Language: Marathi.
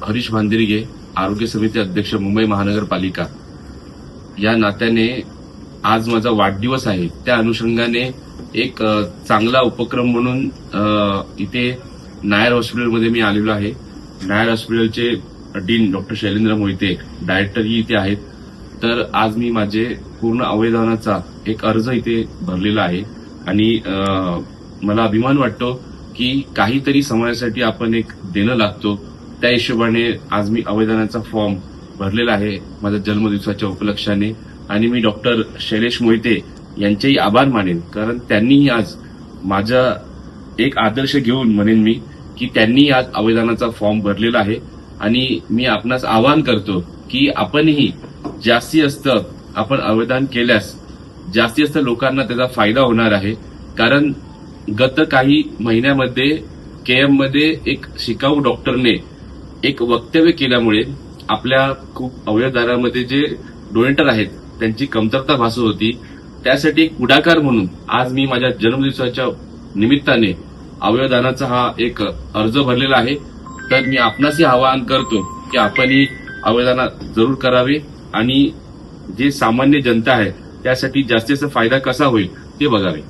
हरीश भांदिरगे, आरोग्य समिती अध्यक्ष, मुंबई महानगरपालिका या नात्याने आज माझा वाढदिवस आहे. त्या अनुषंगाने एक चांगला उपक्रम म्हणून इथे नायर हॉस्पिटलमध्ये मी आलेलो आहे. नायर हॉस्पिटलचे डीन डॉक्टर शैलेंद्र मोहिते, डायरेक्टरही इथे आहेत. तर आज मी माझे पूर्ण अवयवदानाचा एक अर्ज इथे भरलेला आहे आणि मला अभिमान वाटतो की काहीतरी समाजासाठी आपण एक देणं लागतो. त्या हिशोबाने आज मी अवयवदानाचा फॉर्म भरलेला आहे माझ्या जन्मदिवसाच्या उपलक्षाने. आणि मी डॉक्टर शैलेश मोहिते यांचेही आभार मानेन, कारण त्यांनीही आज माझा एक आदर्श घेऊन म्हणेन मी की त्यांनी आज अवयवदानाचा फॉर्म भरलेला आहे. आणि मी आपणास आवाहन करतो की आपणही जास्तीत जास्त आपण अवयवदान केल्यास जास्तीत जास्त लोकांना त्याचा फायदा होणार आहे. कारण गत काही महिन्यामध्ये केएम मध्ये एक शिकाऊ डॉक्टरने एक वक्तव्य केल्यामुळे आपल्या खूप अवयवदानामध्ये जे डोनेटर आहेत त्यांची कमतरता भासत होती. त्यासाठी एक पुढाकार म्हणून आज मी माझ्या जन्मदिवसाच्या निमित्ताने अवयवदानाचा हा एक अर्ज भरलेला आहे. तर मी आपणासही आवाहन करतो की आपणही अवयवदान जरूर करावे आणि जे सामान्य जनता आहे त्यासाठी जास्तीत जास्त फायदा कसा होईल ते बघावे.